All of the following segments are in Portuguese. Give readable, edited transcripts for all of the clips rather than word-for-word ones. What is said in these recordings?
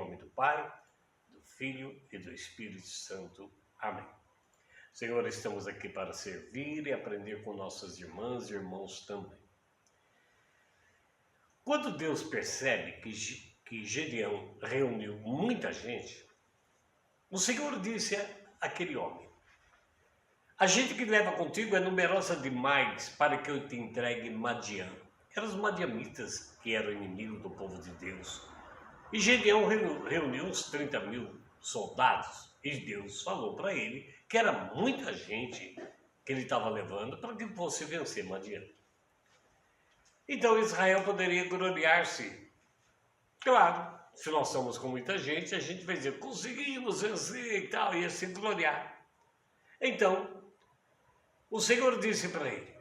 nome do Pai, do Filho e do Espírito Santo. Amém. Senhor, estamos aqui para servir e aprender com nossas irmãs e irmãos também. Quando Deus percebe que Gedeão reuniu muita gente, o Senhor disse àquele homem: a gente que leva contigo é numerosa demais para que eu te entregue Madiã. Eram os madianitas que eram inimigos do povo de Deus. E Gedeão reuniu uns 30.000 soldados. E Deus falou para ele que era muita gente que ele estava levando para que fosse vencer Madiã. Então Israel poderia gloriar-se. Claro, se nós estamos com muita gente, a gente vai dizer, conseguimos vencer e tal, ia se gloriar. Então, o Senhor disse para ele: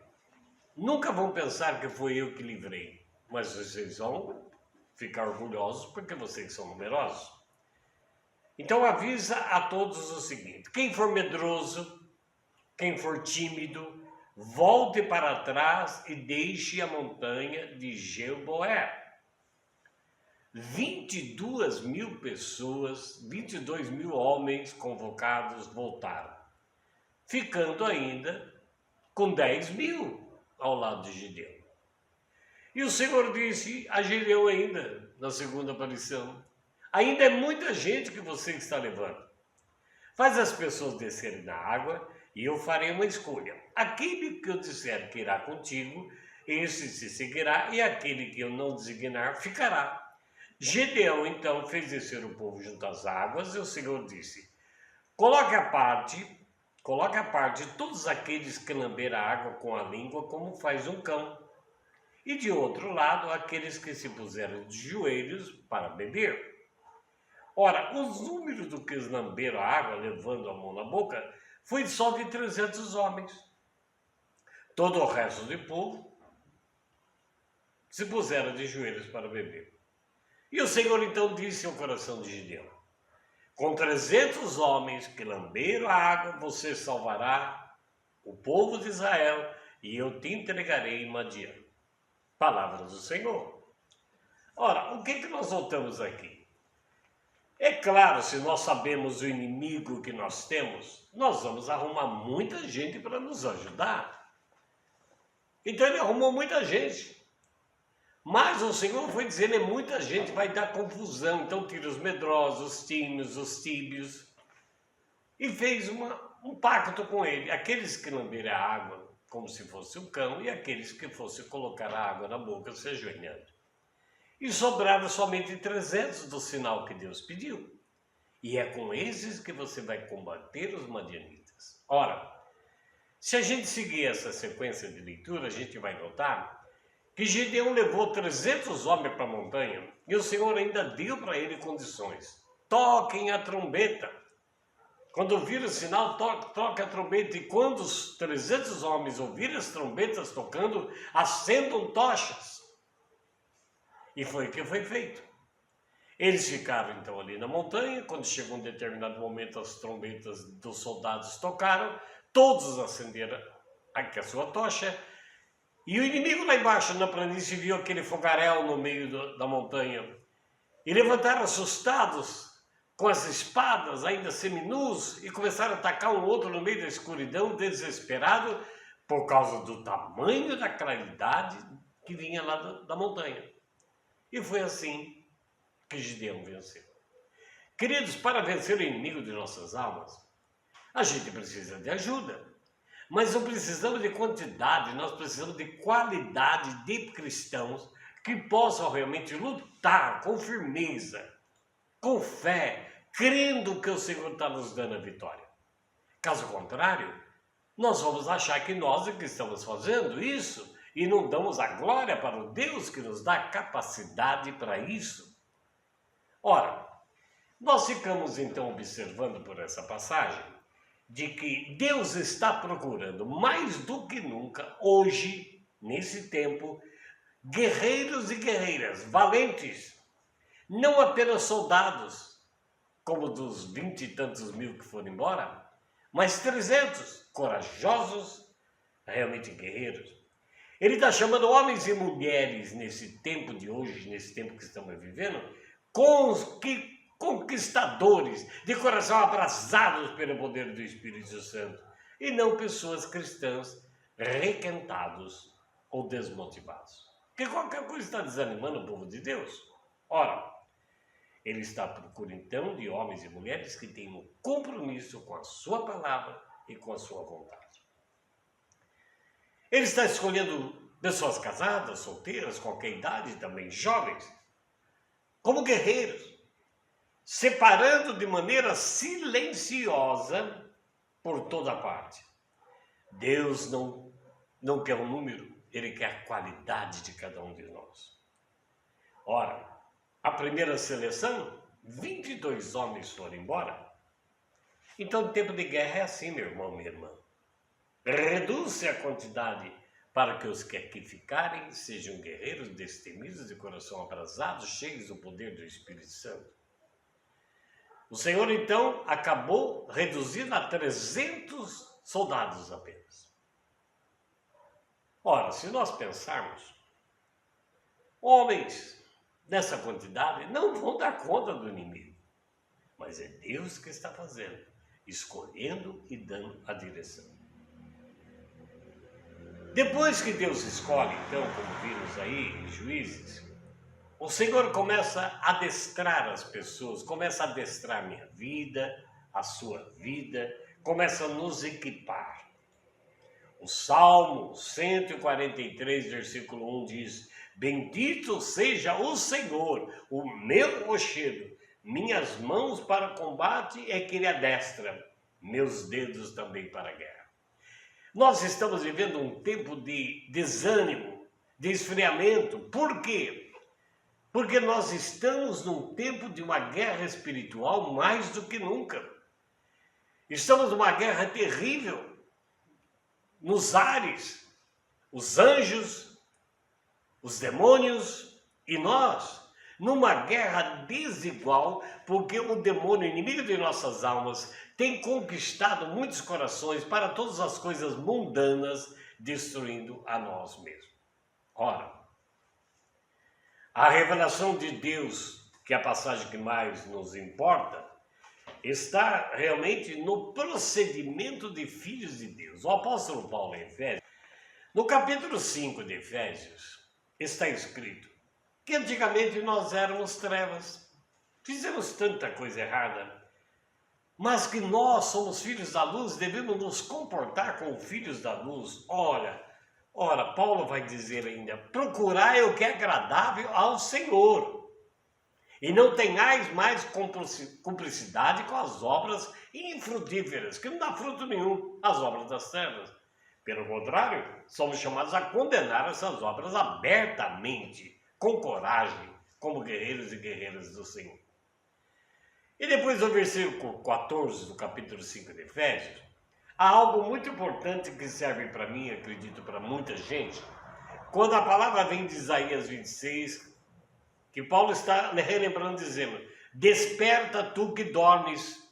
nunca vão pensar que foi eu que livrei, mas vocês vão ficar orgulhosos porque vocês são numerosos. Então avisa a todos o seguinte: quem for medroso, quem for tímido, volte para trás e deixe a montanha de Gilboé. 22.000 pessoas, 22.000 homens convocados voltaram, ficando ainda com 10.000 ao lado de Gedeão. E o Senhor disse a Gedeão ainda, na segunda aparição: ainda é muita gente que você está levando. Faz as pessoas descerem na água e eu farei uma escolha. Aquele que eu disser que irá contigo, esse se seguirá, e aquele que eu não designar, ficará. Gedeão então fez descer o povo junto às águas, e o Senhor disse: coloque à parte todos aqueles que lamberam a água com a língua, como faz um cão, e de outro lado aqueles que se puseram de joelhos para beber. Ora, os números do que lamberam a água, levando a mão na boca, foi só de 300 homens. Todo o resto do povo se puseram de joelhos para beber. E o Senhor então disse ao coração de Gedeão: com 300 homens que lamberam a água, você salvará o povo de Israel, e eu te entregarei em Madiã. Palavras do Senhor. Ora, o que nós notamos aqui? É claro, se nós sabemos o inimigo que nós temos, nós vamos arrumar muita gente para nos ajudar. Então ele arrumou muita gente. Mas o Senhor foi dizendo, muita gente, vai dar confusão. Então tira os medrosos, os tímidos, os tíbios. E fez um pacto com ele. Aqueles que lamberem a água como se fosse um cão, e aqueles que fossem colocar a água na boca se ajoelhando. E sobraram somente 300 do sinal que Deus pediu. E é com esses que você vai combater os madianitas. Ora, se a gente seguir essa sequência de leitura, a gente vai notar que Gedeão levou 300 homens para a montanha, e o Senhor ainda deu para ele condições. Toquem a trombeta. Quando ouvir o sinal, toque a trombeta. E quando os 300 homens ouvirem as trombetas tocando, acendam tochas. E foi o que foi feito. Eles ficaram então ali na montanha. Quando chegou um determinado momento, as trombetas dos soldados tocaram. Todos acenderam a sua tocha. E o inimigo lá embaixo na planície viu aquele fogaréu no meio da montanha. E levantaram assustados, com as espadas ainda seminus, e começaram a atacar um outro no meio da escuridão, desesperado, por causa do tamanho da claridade que vinha lá da montanha. E foi assim que Gedeão venceu. Queridos, para vencer o inimigo de nossas almas, a gente precisa de ajuda. Mas não precisamos de quantidade, nós precisamos de qualidade de cristãos que possam realmente lutar com firmeza, com fé, crendo que o Senhor está nos dando a vitória. Caso contrário, nós vamos achar que nós é que estamos fazendo isso e não damos a glória para o Deus que nos dá capacidade para isso. Ora, nós ficamos então observando por essa passagem de que Deus está procurando mais do que nunca, hoje, nesse tempo, guerreiros e guerreiras valentes, não apenas soldados, como dos 20 e tantos mil que foram embora, mas 300 corajosos, realmente guerreiros. Ele está chamando homens e mulheres nesse tempo de hoje, nesse tempo que estamos vivendo, conquistadores, de coração abrasados pelo poder do Espírito Santo, e não pessoas cristãs requentados ou desmotivados. Porque qualquer coisa está desanimando o povo de Deus. Ora, ele está à procura então de homens e mulheres que tenham um compromisso com a sua palavra e com a sua vontade. Ele está escolhendo pessoas casadas, solteiras, qualquer idade, também jovens, como guerreiros, separando de maneira silenciosa por toda parte. Deus não quer o número, Ele quer a qualidade de cada um de nós. Ora, a primeira seleção, 22 homens foram embora. Então, o tempo de guerra é assim, meu irmão, minha irmã. Reduz-se a quantidade para que os que aqui ficarem sejam guerreiros destemidos, de coração abrasado, cheios do poder do Espírito Santo. O Senhor, então, acabou reduzindo a 300 soldados apenas. Ora, se nós pensarmos, homens nessa quantidade não vão dar conta do inimigo, mas é Deus que está fazendo, escolhendo e dando a direção. Depois que Deus escolhe, então, como vimos aí em Juízes, o Senhor começa a adestrar as pessoas, começa a adestrar a minha vida, a sua vida, começa a nos equipar. O Salmo 143, versículo 1 diz: Bendito seja o Senhor, o meu rochedo, minhas mãos para o combate é que ele adestra, meus dedos também para a guerra. Nós estamos vivendo um tempo de desânimo, de esfriamento. Por quê? Porque nós estamos num tempo de uma guerra espiritual mais do que nunca. Estamos numa guerra terrível nos ares, os anjos, os demônios e nós, numa guerra desigual, porque o demônio, inimigo de nossas almas, tem conquistado muitos corações para todas as coisas mundanas, destruindo a nós mesmos. Ora, a revelação de Deus, que é a passagem que mais nos importa, está realmente no procedimento de filhos de Deus. O apóstolo Paulo em Efésios, no capítulo 5 de Efésios, está escrito que antigamente nós éramos trevas, fizemos tanta coisa errada, mas que nós somos filhos da luz, devemos nos comportar como filhos da luz. Ora, Paulo vai dizer ainda, procurai o que é agradável ao Senhor, e não tenhais mais cumplicidade com as obras infrutíferas, que não dá fruto nenhum, as obras das trevas. Pelo contrário, somos chamados a condenar essas obras abertamente, com coragem, como guerreiros e guerreiras do Senhor. E depois do versículo 14 do capítulo 5 de Efésios, há algo muito importante que serve para mim, acredito para muita gente, quando a palavra vem de Isaías 26, que Paulo está relembrando dizendo, desperta tu que dormes.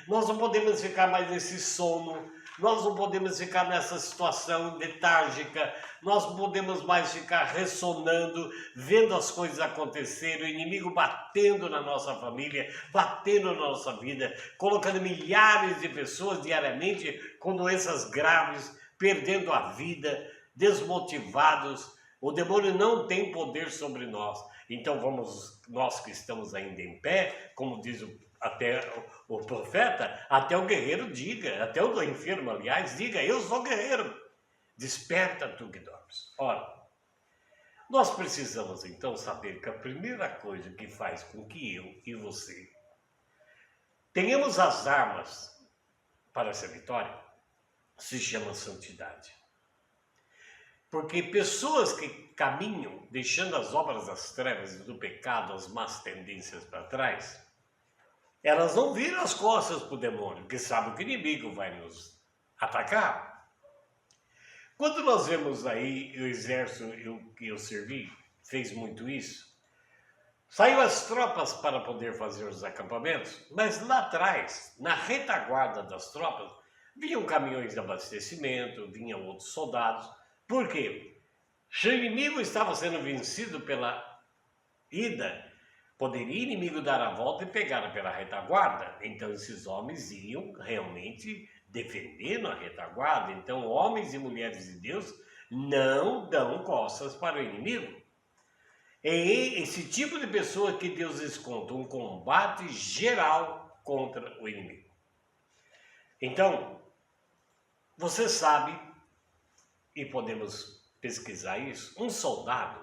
Nós não podemos ficar mais nesse sono, nós não podemos ficar nessa situação letárgica, nós não podemos mais ficar ressonando, vendo as coisas acontecerem, o inimigo batendo na nossa família, batendo na nossa vida, colocando milhares de pessoas diariamente com doenças graves, perdendo a vida, desmotivados. O demônio não tem poder sobre nós. Então vamos, nós que estamos ainda em pé, como diz até o profeta, até o guerreiro diga, até o enfermo, aliás, diga, eu sou guerreiro. Desperta tu que dormes. Ora, nós precisamos então saber que a primeira coisa que faz com que eu e você tenhamos as armas para essa vitória se chama santidade. Porque pessoas que caminham deixando as obras das trevas e do pecado, as más tendências para trás, elas não viram as costas para o demônio, porque sabem que o inimigo vai nos atacar. Quando nós vemos aí o exército que eu servi, fez muito isso, saiu as tropas para poder fazer os acampamentos, mas lá atrás, na retaguarda das tropas, vinham caminhões de abastecimento, vinham outros soldados. Por quê? Se o inimigo estava sendo vencido pela ida, Poderia o inimigo dar a volta e pegar pela retaguarda. Então esses homens iam realmente defendendo a retaguarda. Então homens e mulheres de Deus não dão costas para o inimigo. É esse tipo de pessoa que Deus desconta um combate geral contra o inimigo. Então, você sabe, e podemos pesquisar isso, um soldado,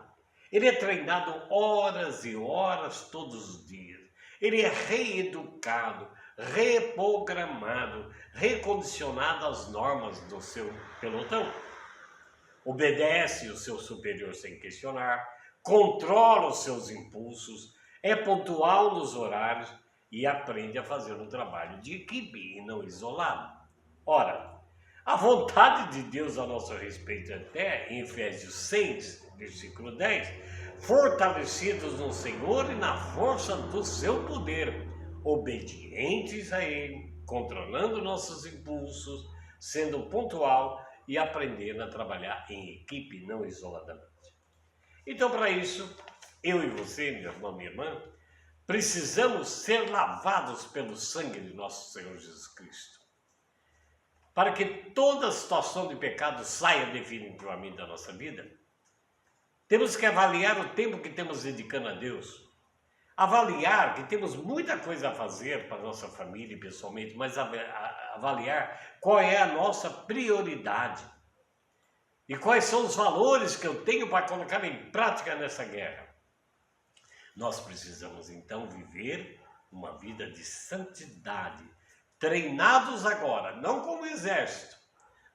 ele é treinado horas e horas todos os dias. Ele é reeducado, reprogramado, recondicionado às normas do seu pelotão. Obedece o seu superior sem questionar, controla os seus impulsos, é pontual nos horários e aprende a fazer um trabalho de equipe e não isolado. Ora, a vontade de Deus a nosso respeito até em Efésios 6, versículo 10, fortalecidos no Senhor e na força do seu poder, obedientes a Ele, controlando nossos impulsos, sendo pontual e aprendendo a trabalhar em equipe, não isoladamente. Então, para isso, eu e você, meu irmão, minha irmã, precisamos ser lavados pelo sangue de nosso Senhor Jesus Cristo, para que toda situação de pecado saia definitivamente da nossa vida. Temos que avaliar o tempo que temos dedicando a Deus, avaliar que temos muita coisa a fazer para a nossa família e pessoalmente, mas avaliar qual é a nossa prioridade e quais são os valores que eu tenho para colocar em prática nessa guerra. Nós precisamos então viver uma vida de santidade, treinados agora, não como exército,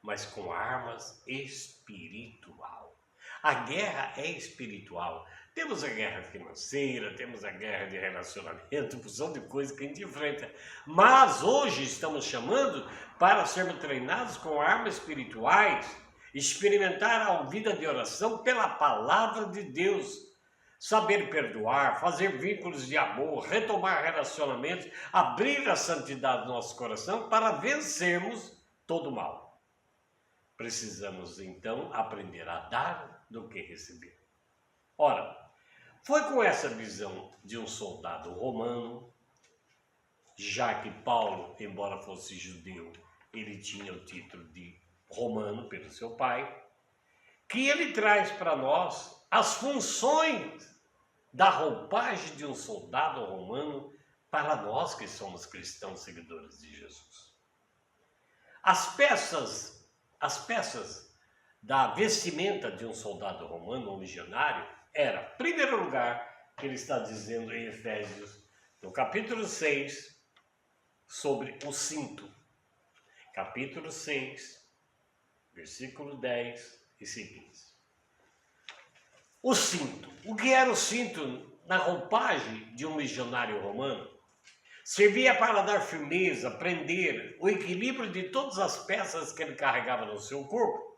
mas com armas espiritual. A guerra é espiritual. Temos a guerra financeira, temos a guerra de relacionamento, porção de coisas que a gente enfrenta. Mas hoje estamos chamando para sermos treinados com armas espirituais, experimentar a vida de oração pela palavra de Deus, saber perdoar, fazer vínculos de amor, retomar relacionamentos, abrir a santidade do nosso coração para vencermos todo o mal. Precisamos então aprender a dar do que receber. Ora, foi com essa visão de um soldado romano, já que Paulo, embora fosse judeu, ele tinha o título de romano pelo seu pai, que ele traz para nós as funções da roupagem de um soldado romano para nós que somos cristãos seguidores de Jesus. As peças da vestimenta de um soldado romano, um legionário, era, em primeiro lugar, que ele está dizendo em Efésios, no capítulo 6, sobre o cinto. Capítulo 6, versículo 10 e seguintes. O cinto. O que era o cinto na roupagem de um legionário romano? Servia para dar firmeza, prender o equilíbrio de todas as peças que ele carregava no seu corpo.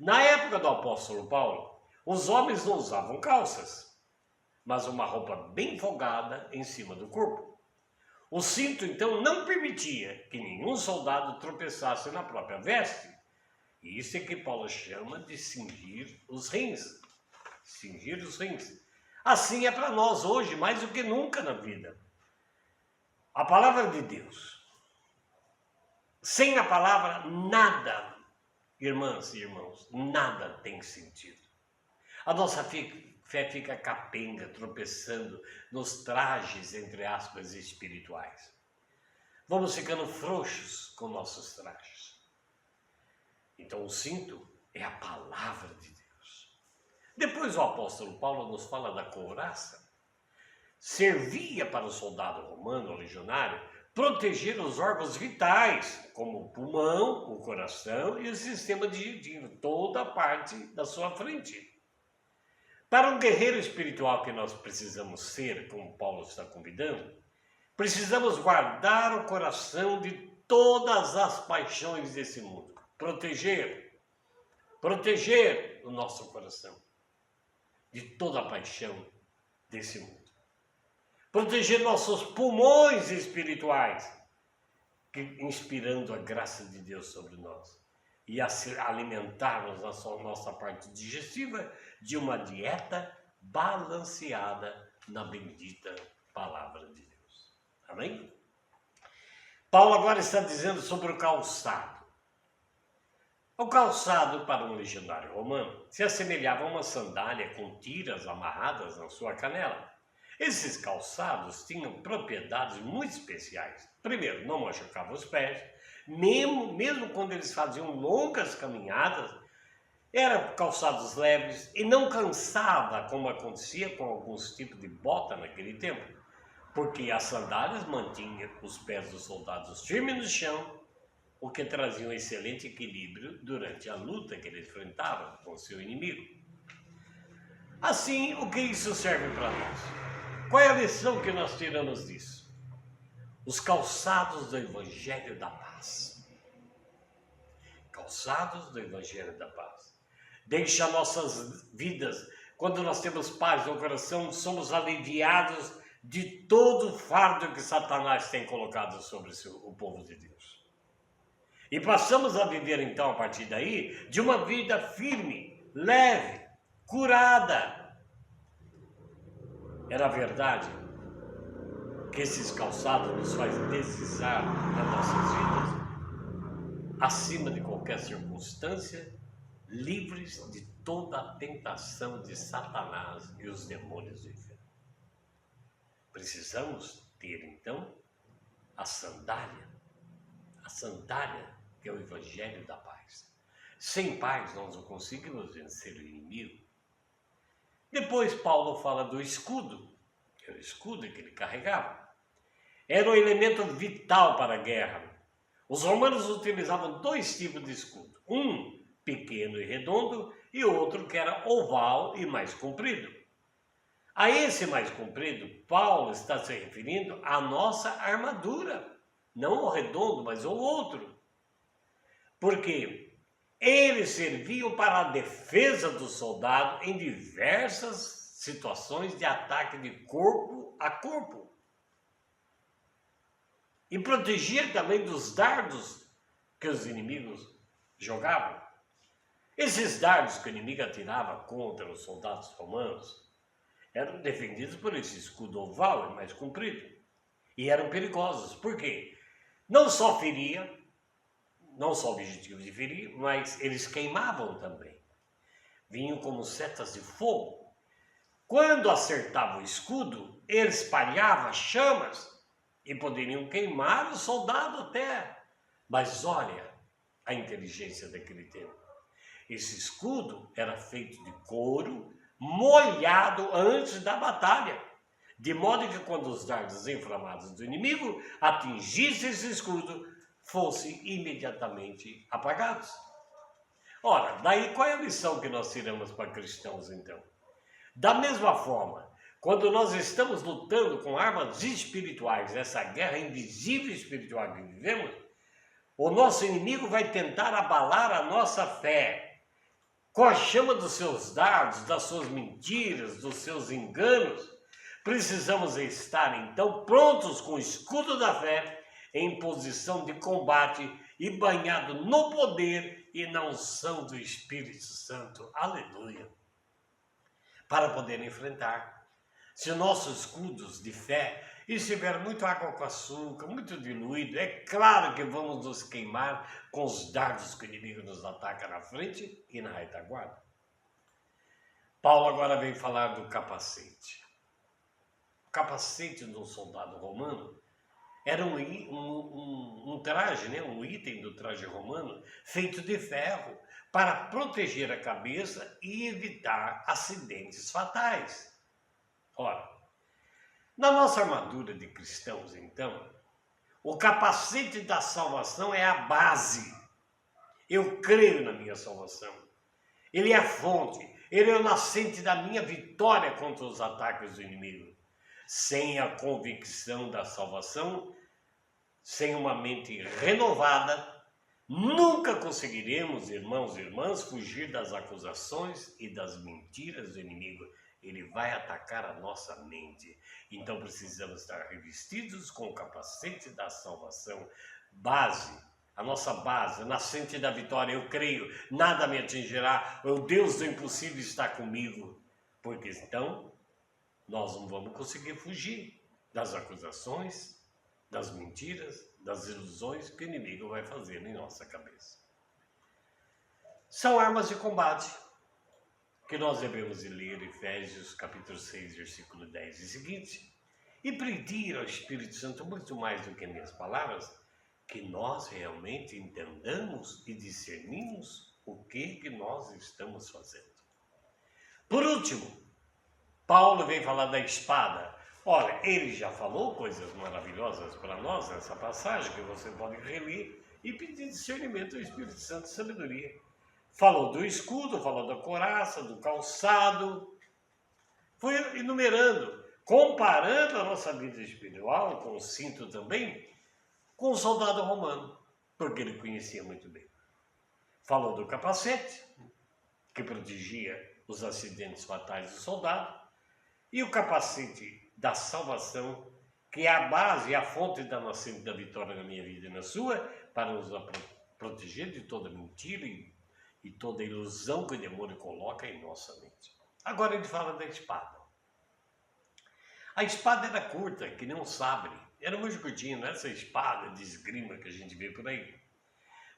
Na época do apóstolo Paulo, os homens não usavam calças, mas uma roupa bem folgada em cima do corpo. O cinto, então, não permitia que nenhum soldado tropeçasse na própria veste. E isso é que Paulo chama de cingir os rins. Cingir os rins. Assim é para nós hoje, mais do que nunca na vida. A palavra de Deus. Sem a palavra, nada, irmãs e irmãos, nada tem sentido. A nossa fé fica capenga, tropeçando nos trajes, entre aspas, espirituais. Vamos ficando frouxos com nossos trajes. Então o cinto é a palavra de Deus. Depois o apóstolo Paulo nos fala da couraça. Servia para o soldado romano, o legionário, proteger os órgãos vitais, como o pulmão, o coração e o sistema digestivo, toda a parte da sua frente. Para um guerreiro espiritual que nós precisamos ser, como Paulo está convidando, precisamos guardar o coração de todas as paixões desse mundo. Proteger o nosso coração de toda a paixão desse mundo. Proteger nossos pulmões espirituais, inspirando a graça de Deus sobre nós. E alimentarmos a nossa parte digestiva de uma dieta balanceada na bendita palavra de Deus. Amém? Paulo agora está dizendo sobre o calçado. O calçado, para um legendário romano, se assemelhava a uma sandália com tiras amarradas na sua canela. Esses calçados tinham propriedades muito especiais. Primeiro, não machucavam os pés, mesmo quando eles faziam longas caminhadas, eram calçados leves e não cansava, como acontecia com alguns tipos de bota naquele tempo, porque as sandálias mantinham os pés dos soldados firmes no chão, o que trazia um excelente equilíbrio durante a luta que ele enfrentava com seu inimigo. Assim, o que isso serve para nós? Qual é a lição que nós tiramos disso? Os calçados do Evangelho da Paz. Calçados do Evangelho da Paz. Deixa nossas vidas, quando nós temos paz no coração, somos aliviados de todo o fardo que Satanás tem colocado sobre o povo de Deus. E passamos a viver então, a partir daí, de uma vida firme, leve, curada. Era verdade que esses calçados nos fazem deslizar nas nossas vidas, acima de qualquer circunstância, livres de toda a tentação de Satanás e os demônios do inferno. Precisamos ter, então, a sandália que é o Evangelho da Paz. Sem paz, nós não conseguimos vencer o inimigo. Depois, Paulo fala do escudo, que é o escudo que ele carregava. Era um elemento vital para a guerra. Os romanos utilizavam dois tipos de escudo. Um pequeno e redondo, e outro que era oval e mais comprido. A esse mais comprido, Paulo está se referindo à nossa armadura, não o redondo, mas o outro. Porque eles serviam para a defesa do soldado em diversas situações de ataque de corpo a corpo. E protegia também dos dardos que os inimigos jogavam. Esses dardos que o inimigo atirava contra os soldados romanos eram defendidos por esse escudo oval e mais comprido. E eram perigosos. Por quê? Não só feria, não só o objetivo de ferir, mas eles queimavam também. Vinham como setas de fogo. Quando acertava o escudo, ele espalhava chamas e poderiam queimar o soldado até. Mas olha a inteligência daquele tempo. Esse escudo era feito de couro, molhado antes da batalha, de modo que quando os dardos inflamados do inimigo atingissem esse escudo, fossem imediatamente apagados. Ora, daí qual é a lição que nós tiramos para cristãos então? Da mesma forma, quando nós estamos lutando com armas espirituais, essa guerra invisível espiritual que vivemos, o nosso inimigo vai tentar abalar a nossa fé, com a chama dos seus dardos, das suas mentiras, dos seus enganos. Precisamos estar, então, prontos com o escudo da fé, em posição de combate e banhado no poder e na unção do Espírito Santo. Aleluia! Para poder enfrentar. Se nossos escudos de fé estiver muito água com açúcar, muito diluído, é claro que vamos nos queimar com os dardos que o inimigo nos ataca na frente e na retaguarda. Paulo agora vem falar do capacete. O capacete de um soldado romano era um traje, um item do traje romano feito de ferro para proteger a cabeça e evitar acidentes fatais. Ora, na nossa armadura de cristãos, então, o capacete da salvação é a base. Eu creio na minha salvação. Ele é a fonte, ele é o nascente da minha vitória contra os ataques do inimigo. Sem a convicção da salvação, sem uma mente renovada, nunca conseguiremos, irmãos e irmãs, fugir das acusações e das mentiras do inimigo. Ele vai atacar a nossa mente. Então precisamos estar revestidos com o capacete da salvação. Base, a nossa base, a nascente da vitória. Eu creio, nada me atingirá. O Deus do impossível está comigo. Porque então nós não vamos conseguir fugir das acusações, das mentiras, das ilusões que o inimigo vai fazer em nossa cabeça. São armas de combate que nós devemos ler Efésios capítulo 6, versículo 10 e seguinte, e pedir ao Espírito Santo muito mais do que minhas palavras, que nós realmente entendamos e discernimos o que nós estamos fazendo. Por último, Paulo vem falar da espada. Olha, ele já falou coisas maravilhosas para nós nessa passagem, que você pode reler e pedir discernimento ao Espírito Santo e sabedoria. Falou do escudo, falou da couraça, do calçado. Foi enumerando, comparando a nossa vida espiritual, com o cinto também, com o soldado romano, porque ele conhecia muito bem. Falou do capacete, que protegia os acidentes fatais do soldado, e o capacete da salvação, que é a base e a fonte da nascente da vitória na minha vida e na sua, para nos proteger de toda mentira e toda ilusão que o demônio coloca em nossa mente. Agora ele fala da espada. A espada era curta, que nem um sabre. Era muito curtinha, não é essa espada de esgrima que a gente vê por aí.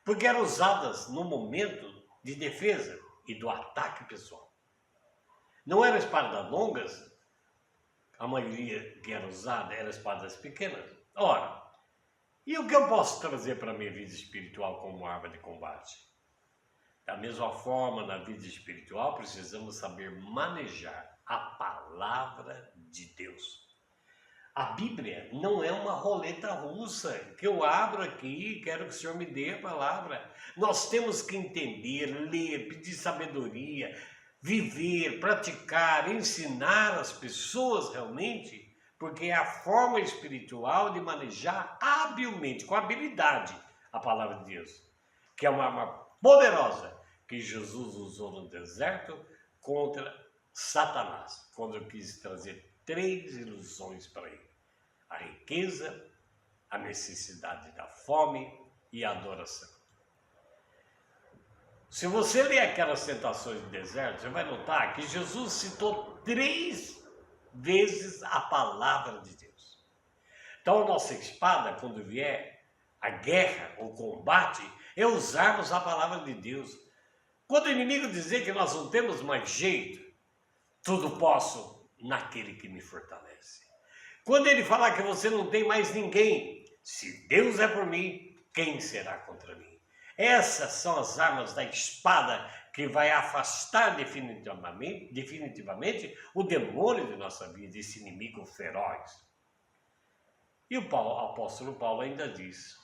Porque eram usadas no momento de defesa e do ataque pessoal. Não eram espadas longas, a maioria que era usada eram espadas pequenas. Ora, e o que eu posso trazer para a minha vida espiritual como arma de combate? Da mesma forma, na vida espiritual, precisamos saber manejar a palavra de Deus. A Bíblia não é uma roleta russa que eu abro aqui e quero que o Senhor me dê a palavra. Nós temos que entender, ler, pedir sabedoria, viver, praticar, ensinar as pessoas realmente, porque é a forma espiritual de manejar habilmente, com habilidade, a palavra de Deus, que é uma arma poderosa que Jesus usou no deserto contra Satanás, quando eu quis trazer 3 ilusões para ele: a riqueza, a necessidade da fome e a adoração. Se você ler aquelas tentações do deserto, você vai notar que Jesus citou 3 vezes a palavra de Deus. Então a nossa espada, quando vier a guerra, o combate, é usarmos a palavra de Deus. Quando o inimigo dizer que nós não temos mais jeito, tudo posso naquele que me fortalece. Quando ele falar que você não tem mais ninguém, se Deus é por mim, quem será contra mim? Essas são as armas da espada que vai afastar definitivamente o demônio de nossa vida, esse inimigo feroz. E o apóstolo Paulo ainda diz,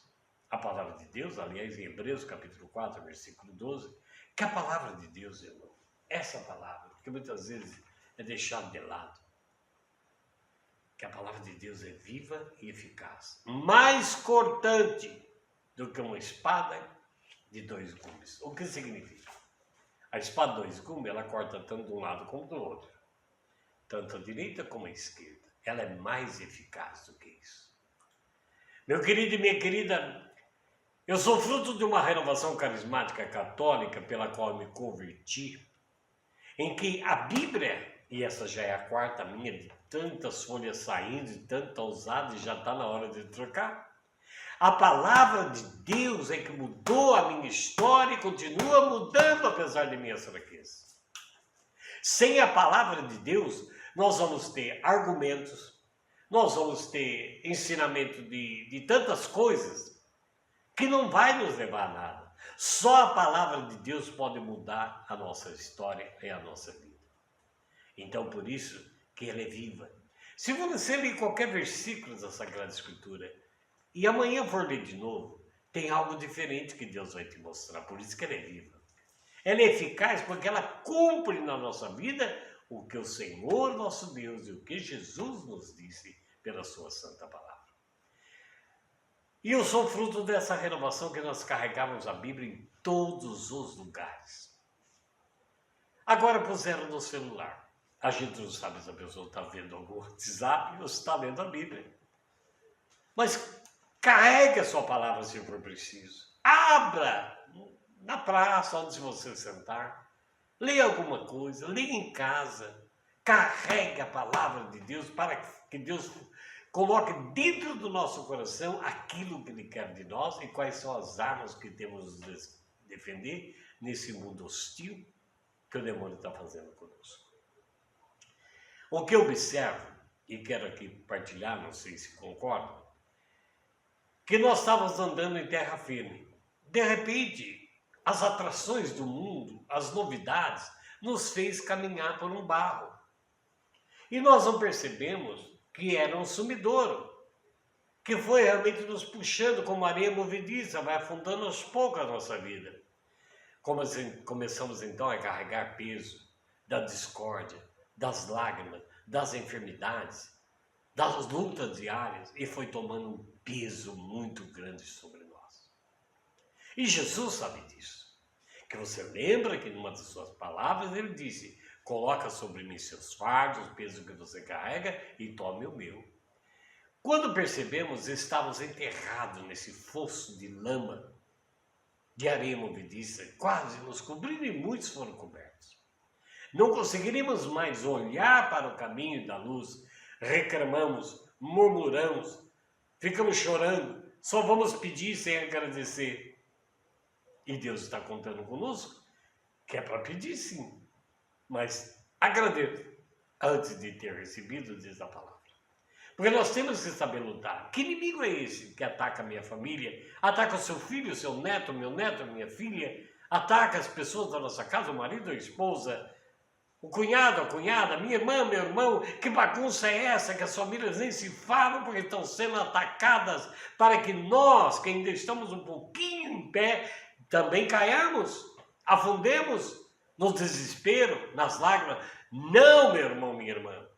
a palavra de Deus, aliás, em Hebreus capítulo 4, versículo 12, que a palavra de Deus, irmão, essa palavra, que muitas vezes é deixada de lado, que a palavra de Deus é viva e eficaz, mais cortante do que uma espada de 2 gumes. O que significa? A espada de 2 gumes, ela corta tanto de um lado como do outro, tanto a direita como a esquerda. Ela é mais eficaz do que isso. Meu querido e minha querida, eu sou fruto de uma renovação carismática católica pela qual eu me converti, em que a Bíblia, e essa já é a 4ª minha, de tantas folhas saindo, de tanta ousada, e já está na hora de trocar. A palavra de Deus é que mudou a minha história e continua mudando apesar de minhas fraquezas. Sem a palavra de Deus, nós vamos ter argumentos, nós vamos ter ensinamento de tantas coisas que não vai nos levar a nada. Só a palavra de Deus pode mudar a nossa história e a nossa vida. Então, por isso que ela é viva. Se você ler qualquer versículo da Sagrada Escritura, e amanhã for ler de novo, tem algo diferente que Deus vai te mostrar, por isso que ela é viva. Ela é eficaz porque ela cumpre na nossa vida o que o Senhor nosso Deus e o que Jesus nos disse pela sua santa palavra. E eu sou fruto dessa renovação que nós carregamos a Bíblia em todos os lugares. Agora puseram no celular. A gente não sabe se a pessoa está vendo algum WhatsApp ou se está lendo a Bíblia. Mas carregue a sua palavra se for preciso. Abra na praça, onde você sentar. Leia alguma coisa, leia em casa. carregue a palavra de Deus para que Deus coloque dentro do nosso coração aquilo que Ele quer de nós e quais são as armas que temos de defender nesse mundo hostil que o demônio está fazendo conosco. O que eu observo, e quero aqui partilhar, não sei se concordam, que nós estávamos andando em terra firme. De repente, as atrações do mundo, as novidades, nos fez caminhar por um barro. E nós não percebemos que era um sumidouro, que foi realmente nos puxando como areia movediça, vai afundando aos poucos a nossa vida. Começamos então a carregar peso da discórdia, das lágrimas, das enfermidades, das lutas diárias, e foi tomando um peso muito grande sobre nós. E Jesus sabe disso. Que você lembra que numa das suas palavras ele disse: coloca sobre mim seus fardos, o peso que você carrega, e tome o meu. Quando percebemos, estávamos enterrados nesse fosso de lama, de areia movediça, quase nos cobrindo, e muitos foram cobertos. Não conseguiríamos mais olhar para o caminho da luz, reclamamos, murmuramos, ficamos chorando, só vamos pedir sem agradecer. E Deus está contando conosco que é para pedir sim, mas agradeço antes de ter recebido, diz a palavra. Porque nós temos que saber lutar. Que inimigo é esse que ataca a minha família, ataca o seu filho, o seu neto, meu neto, minha filha, ataca as pessoas da nossa casa, o marido, a esposa, o cunhado, a cunhada, minha irmã, meu irmão? Que bagunça é essa que as famílias nem se falam porque estão sendo atacadas para que nós, que ainda estamos um pouquinho em pé, também caiamos, afundemos no desespero, nas lágrimas? Não, meu irmão, minha irmã.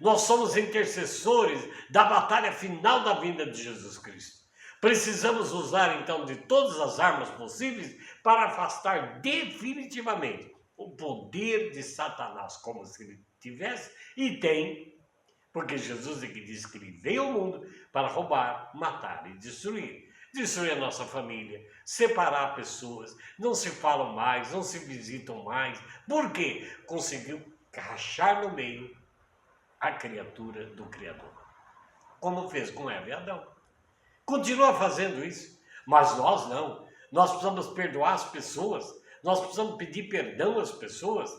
Nós somos intercessores da batalha final da vinda de Jesus Cristo. Precisamos usar, então, de todas as armas possíveis para afastar definitivamente o poder de Satanás, como se ele tivesse, e tem, porque Jesus é que diz que ele veio ao mundo para roubar, matar e destruir. Destruir a nossa família, separar pessoas, não se falam mais, não se visitam mais. Por quê? Conseguiu rachar no meio a criatura do Criador, como fez com Eva e Adão. Continua fazendo isso, mas nós não. Nós precisamos perdoar as pessoas, nós precisamos pedir perdão às pessoas,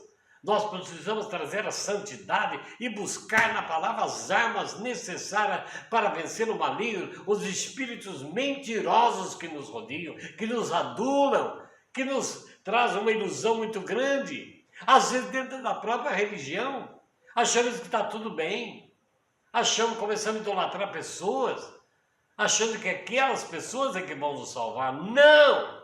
nós precisamos trazer a santidade e buscar na palavra as armas necessárias para vencer o maligno, os espíritos mentirosos que nos rodeiam, que nos adulam, que nos trazem uma ilusão muito grande, às vezes dentro da própria religião. Achamos que está tudo bem, começamos a idolatrar pessoas, achando que aquelas pessoas é que vão nos salvar. Não!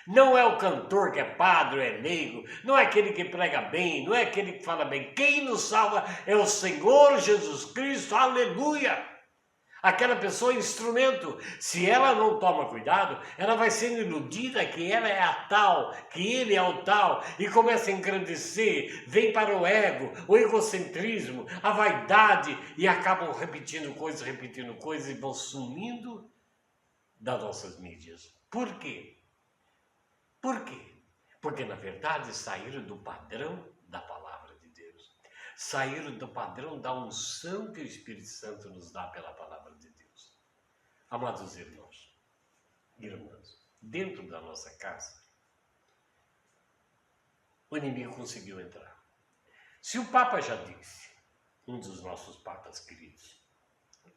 Não é o cantor que é padre, é leigo, não é aquele que prega bem, não é aquele que fala bem. Quem nos salva é o Senhor Jesus Cristo, aleluia! Aquela pessoa é instrumento. Se ela não toma cuidado, ela vai sendo iludida que ela é a tal, que ele é o tal, e começa a engrandecer, vem para o ego, o egocentrismo, a vaidade, e acabam repetindo coisas, e vão sumindo das nossas mídias. Por quê? Por quê? Porque, na verdade, saíram do padrão da palavra de Deus. Saíram do padrão da unção que o Espírito Santo nos dá pela palavra de Deus. Amados irmãos, irmãs, dentro da nossa casa, o inimigo conseguiu entrar. Se o Papa já disse, um dos nossos papas queridos,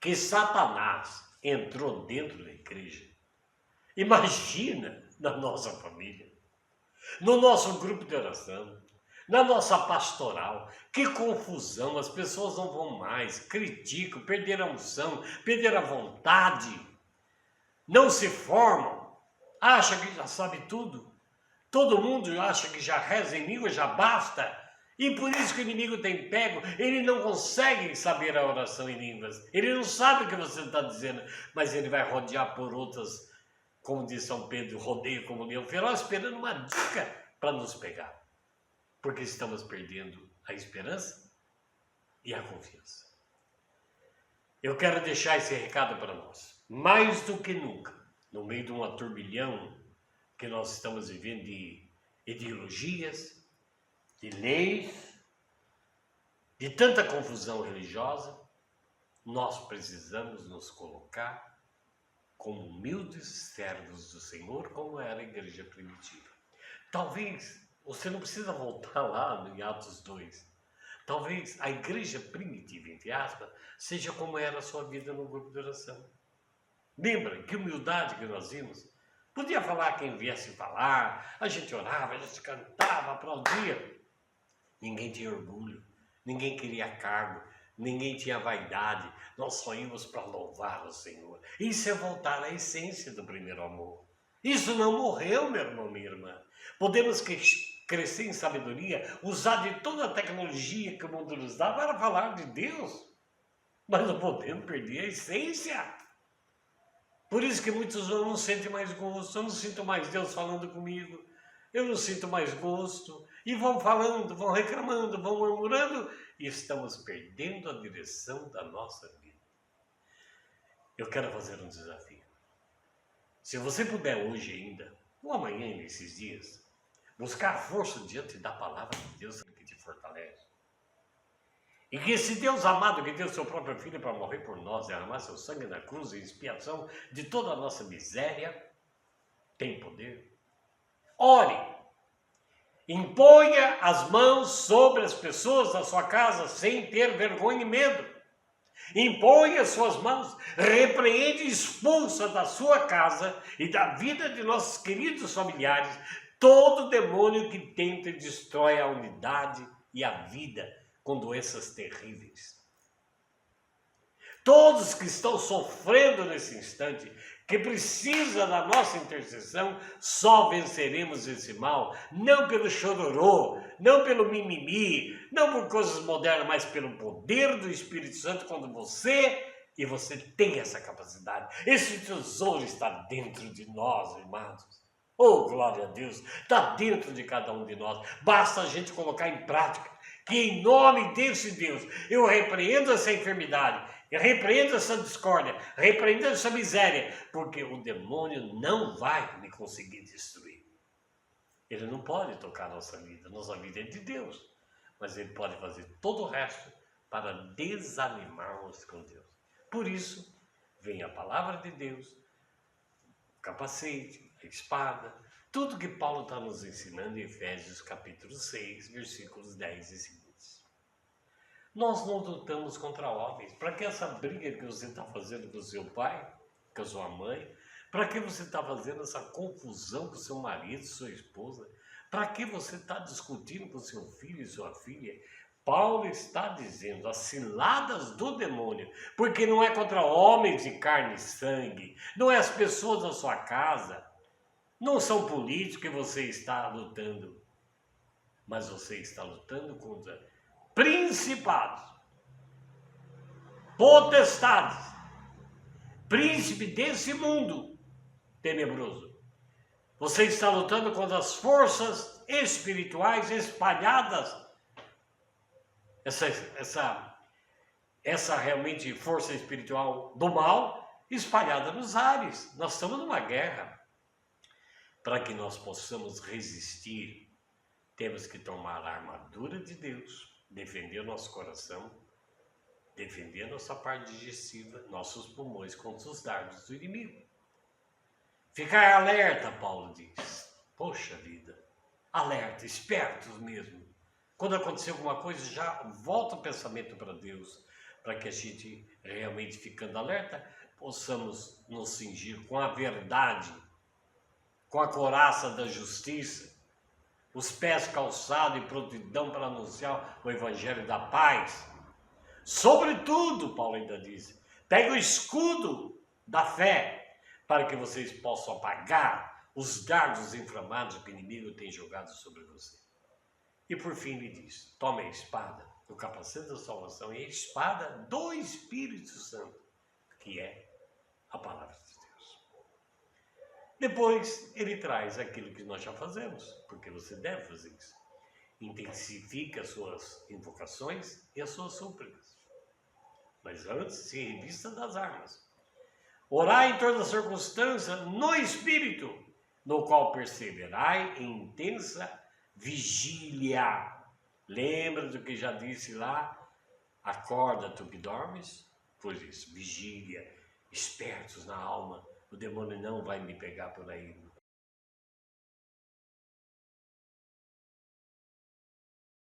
que Satanás entrou dentro da igreja, imagina na nossa família, no nosso grupo de oração, na nossa pastoral. Que confusão, as pessoas não vão mais, criticam, perderam a unção, perderam a vontade, não se formam, acham que já sabe tudo, todo mundo acha que já reza em língua, já basta, e por isso que o inimigo tem pego, ele não consegue saber a oração em línguas, ele não sabe o que você está dizendo, mas ele vai rodear por outras. Como diz São Pedro, rodeio como leão feroz, esperando uma dica para nos pegar. Porque estamos perdendo a esperança e a confiança. Eu quero deixar esse recado para nós. Mais do que nunca, no meio de um turbilhão que nós estamos vivendo de ideologias, de leis, de tanta confusão religiosa, nós precisamos nos colocar como humildes servos do Senhor, como era a igreja primitiva. Talvez você não precisa voltar lá em Atos 2. Talvez a igreja primitiva, entre aspas, seja como era a sua vida no grupo de oração. Lembra que humildade que nós vimos? Podia falar quem viesse falar, a gente orava, a gente cantava, aplaudia. Ninguém tinha orgulho, ninguém queria cargo, ninguém tinha vaidade. Nós só íamos para louvar o Senhor. Isso é voltar à essência do primeiro amor. Isso não morreu, meu irmão, minha irmã. Podemos crescer em sabedoria, usar de toda a tecnologia que o mundo nos dá para falar de Deus, mas não podemos perder a essência. Por isso que muitos não sentem mais gosto. Eu não sinto mais Deus falando comigo, eu não sinto mais gosto, e vão falando, vão reclamando, vão murmurando, e estamos perdendo a direção da nossa vida. Eu quero fazer um desafio. Se você puder hoje ainda, ou amanhã nesses dias, buscar força diante da palavra de Deus que te fortalece. E que esse Deus amado que deu seu próprio Filho para morrer por nós, derramar seu sangue na cruz em expiação de toda a nossa miséria, tem poder. Ore. Imponha as mãos sobre as pessoas da sua casa sem ter vergonha e medo. Imponha suas mãos, repreende e expulsa da sua casa e da vida de nossos queridos familiares todo demônio que tenta e destrói a unidade e a vida com doenças terríveis. Todos que estão sofrendo nesse instante, que precisa da nossa intercessão, só venceremos esse mal, não pelo chororô, não pelo mimimi, não por coisas modernas, mas pelo poder do Espírito Santo, quando você tem essa capacidade. Esse tesouro está dentro de nós, amados. Oh, glória a Deus, está dentro de cada um de nós. Basta a gente colocar em prática, que em nome desse Deus, eu repreendo essa enfermidade, eu repreendo essa discórdia, repreendo essa miséria, porque o demônio não vai me conseguir destruir. Ele não pode tocar nossa vida é de Deus, mas ele pode fazer todo o resto para desanimarmos com Deus. Por isso, vem a palavra de Deus, o capacete, a espada, tudo que Paulo está nos ensinando em Efésios capítulo 6, versículos 10 e seguintes. Nós não lutamos contra homens. Para que essa briga que você está fazendo com o seu pai, com a sua mãe? Para que você está fazendo essa confusão com o seu marido, sua esposa? Para que você está discutindo com seu filho e sua filha? Paulo está dizendo as ciladas do demônio, porque não é contra homens de carne e sangue, não é as pessoas da sua casa, não são políticos que você está lutando, mas você está lutando contra principados, potestades, príncipe desse mundo tenebroso. Você está lutando contra as forças espirituais espalhadas, essa realmente força espiritual do mal espalhada nos ares. Nós estamos numa guerra. Para que nós possamos resistir, temos que tomar a armadura de Deus, defender o nosso coração, defender a nossa parte digestiva, nossos pulmões contra os dardos do inimigo. Ficar alerta, Paulo diz. Poxa vida, alerta, espertos mesmo. Quando acontecer alguma coisa, já volta o pensamento para Deus, para que a gente, realmente ficando alerta, possamos nos cingir com a verdade, com a couraça da justiça, os pés calçados e prontidão para anunciar o evangelho da paz. Sobretudo, Paulo ainda diz, pegue o escudo da fé, para que vocês possam apagar os dardos inflamados que o inimigo tem jogado sobre você. E por fim ele diz, tome a espada, o capacete da salvação e a espada do Espírito Santo, que é a palavra de Deus. Depois ele traz aquilo que nós já fazemos, porque você deve fazer isso. Intensifica as suas invocações e as suas súplicas. Mas antes se revista das armas. Orai em toda circunstância no Espírito, no qual perseverai em intensa vigília. Lembra do que já disse lá Acorda, tu que dormes? Pois isso, vigília, espertos na alma, o demônio não vai me pegar por aí.